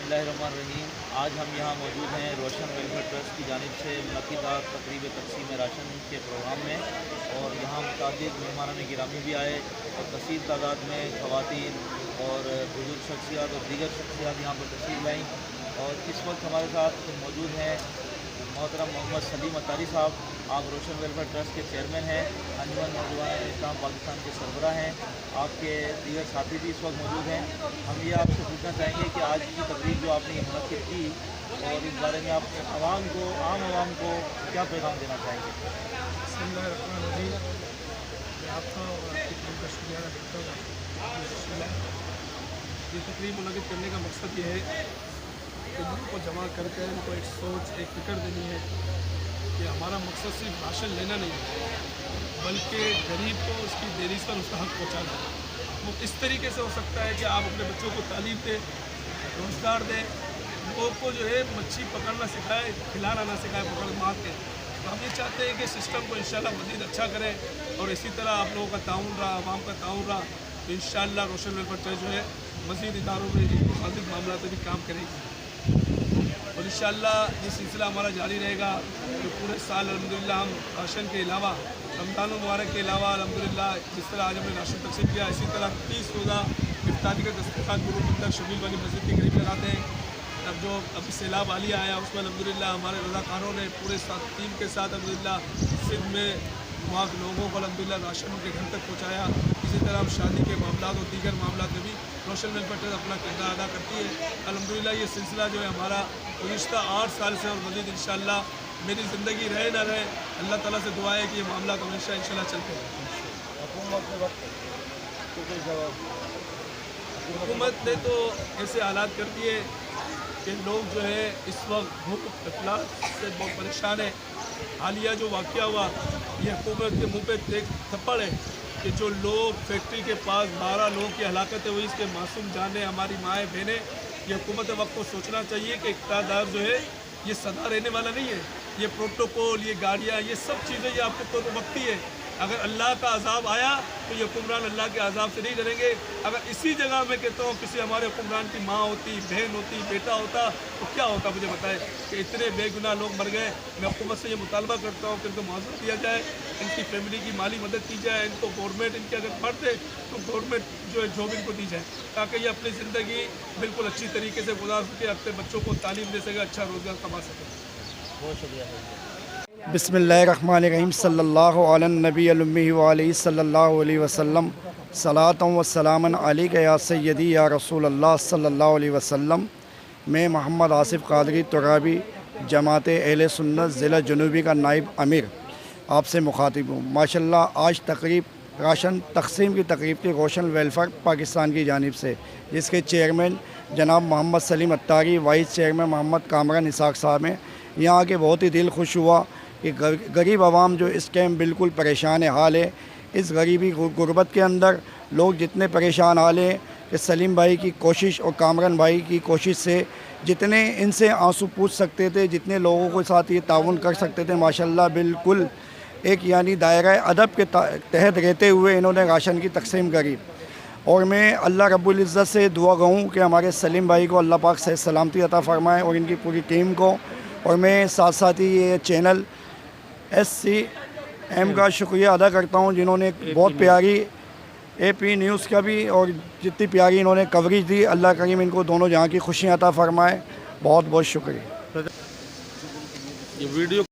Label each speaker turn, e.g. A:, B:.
A: बिस्मिल्लाहिर्रहमानिर्रहीम। आज हम यहाँ मौजूद हैं रोशन वेलफेयर ट्रस्ट की जानिब से मुनक़िदा तक़रीब तक़सीम राशन के प्रोग्राम में, और यहाँ मुतादिद मेहमान गिरामी भी आए और कसीर तादाद में ख़वातीन और बुज़ुर्ग शख्सियात और दीगर शख्सियात यहाँ पर तशरीफ़ लाईं। और इस वक्त हमारे साथ मौजूद हैं मोहतरम मोहम्मद सलीम अत्तारी साहब। आप रोशन वेलफेयर ट्रस्ट के चेयरमैन हैं, अंजुमन नौजवान इस्लाम पाकिस्तान के सरबराह हैं। आपके दीगर साथी भी इस वक्त मौजूद हैं। हम ये आपसे पूछना चाहेंगे कि आज की तकरीब जो आपने मुनक़्क़िद की, और इस बारे में आप आम आवाम को क्या पैगाम देना चाहेंगे?
B: बिस्मिल्लाहिर्रहमानिर्रहीम। मैं आपका और आपकी टीम का शुक्रिया अदा करता हूँ। ये तकरीब मुनक़्क़िद करने का मकसद ये है कि लोगों को जमा करके उनको एक सोच, एक फ़िक्र देनी है कि हमारा मकसद सिर्फ राशन लेना नहीं है, बल्कि गरीब को उसकी देरी से उसका हक़ पहुँचाना है। वो इस तरीके से हो सकता है कि आप अपने बच्चों को तालीम दें, रोज़गार दें, लोगों को जो है मच्छी पकड़ना सिखाए, खिलाना ना सिखाए, पकड़ मार के। तो हम ये चाहते हैं कि सिस्टम को इंशाल्लाह मज़ीद अच्छा करें, और इसी तरह आप लोगों का ताउन रहा, आवाम का ताउन रहा, तो इंशाल्लाह रोशन वेलफेयर ट्रस्ट जो है मज़ीद इदारों में मुख्तलिफ़ मामलों में भी काम करेगी, और इंशाल्लाह ये सिलसिला हमारा जारी रहेगा। तो पूरे साल अल्हम्दुलिल्लाह हम राशन के अलावा, रमज़ान मुबारक के अलावा अल्हम्दुलिल्लाह जिस तरह आज हमने राशन तक़सीम किया, इसी तरह 30 रोज़ा इफ्तारी का दस्तरखान गुरु मंदिर शबील वाली मस्जिद के करीब लगाते हैं। अब जो अभी सैलाब आलिया आया उसमें अल्हम्दुलिल्लाह हमारे रज़ाकारों ने पूरे टीम के साथ अल्हम्दुलिल्लाह सिंध में वहाँ के लोगों को अल्हम्दुलिल्लाह राशन उनके घर तक पहुँचाया। इसी तरह हम शादी के मामला और दीगर मामला में भी रोशन वेलफेयर ट्रस्ट अपना किरदार अदा करती है। अल्हम्दुलिल्लाह ये सिलसिला जो है हमारा गुज़िश्ता 8 साल से, और मज़ीद इंशाअल्लाह मेरी ज़िंदगी रहे ना रहे, अल्लाह ताला से दुआ है कि ये मामला हमेशा इंशाअल्लाह चलते रहें। हुकूमत ने तो ऐसे हालात कर दिए कि लोग जो है इस वक्त भूख इफलास से बहुत परेशान है। हालिया जो वाक़या हुआ, ये हुकूमत के मुँह पे एक थप्पड़ है कि जो लोग फैक्ट्री के पास 12 लोगों की हलाकतें हुई, इसके मासूम जाने, हमारी माएँ बहनें, ये हुकूमत वक्त को सोचना चाहिए कि इक़्तिदार जो है ये सदा रहने वाला नहीं है। ये प्रोटोकॉल, ये गाड़ियाँ, ये सब चीज़ें ये आपको तो वक्ती है। अगर अल्लाह का अज़ाब आया तो ये हुक्मरान अल्लाह के अज़ाब से नहीं डरेंगे। अगर इसी जगह में कहता हूँ किसी हमारे हुक्मरान की माँ होती, बहन होती, बेटा होता, तो क्या होता मुझे बताए कि इतने बेगुनाह लोग मर गए। मैं हुकूमत से ये मुतालबा करता हूँ कि इनको मुआवजा दिया जाए, इनकी फैमिली की माली मदद की जाए, इनको गवर्नमेंट, इनके अगर मर्द है तो गवर्नमेंट जो है जॉब इनको दी जाए, ताकि ये अपनी ज़िंदगी बिल्कुल अच्छी तरीके से गुजार सके, अपने बच्चों को तालीम दे सके, अच्छा रोज़गार कमा सके।
A: बहुत शुक्रिया।
C: बिस्मिल्लाहिर्रहमानिर्रहीम। सल्लल्लाहु अला नबी उम्मी व अलैहि सल्लल्लाहु अलैहि वसल्लम। सलातन व सलामन अलैका या सय्यदी या रसूल अल्लाह सल्लल्लाहु अलैहि वसल्लम। मैं मोहम्मद आसिफ़ क़ादरी तुराबी, जमात अहले सुन्नत ज़िला जनूबी का नाइब अमीर आपसे मुखातिब हूँ। माशाल्लाह आज तकरीब राशन तक़सीम की तकरीब थी रोशन वेलफेयर पाकिस्तान की जानिब से, जिसके चेयरमैन जनाब मोहम्मद सलीम अत्तारी, वाइस चेयरमैन मोहम्मद कामरान इसाक़ साहब हैं। यहाँ के बहुत ही दिल खुश हुआ कि गरीब आवाम जो इस टाइम बिल्कुल परेशान हाल है। इस गरीबी गुर्बत के अंदर लोग जितने परेशान हाल हैं कि सलीम भाई की कोशिश और कामरान भाई की कोशिश से जितने इनसे आंसू पूछ सकते थे, जितने लोगों के साथ ये ताउन कर सकते थे, माशाल्लाह बिल्कुल एक यानी दायरा अदब के तहत रहते हुए इन्होंने राशन की तक़सीम करी। और मैं अल्लाह रब्बुल इज़्ज़त से दुआ गूँ कि हमारे सलीम भाई को अल्लाह पाक से सलामती अता फ़रमाए, और इनकी पूरी टीम को। और मैं साथ साथ ही ये चैनल SCM का शुक्रिया अदा करता हूँ, जिन्होंने बहुत प्यारी AP न्यूज़ का भी, और जितनी प्यारी इन्होंने कवरेज दी, अल्लाह करीम इनको दोनों जहाँ की खुशियाँ अता फ़रमाए। बहुत बहुत शुक्रिया।
A: ये वीडियो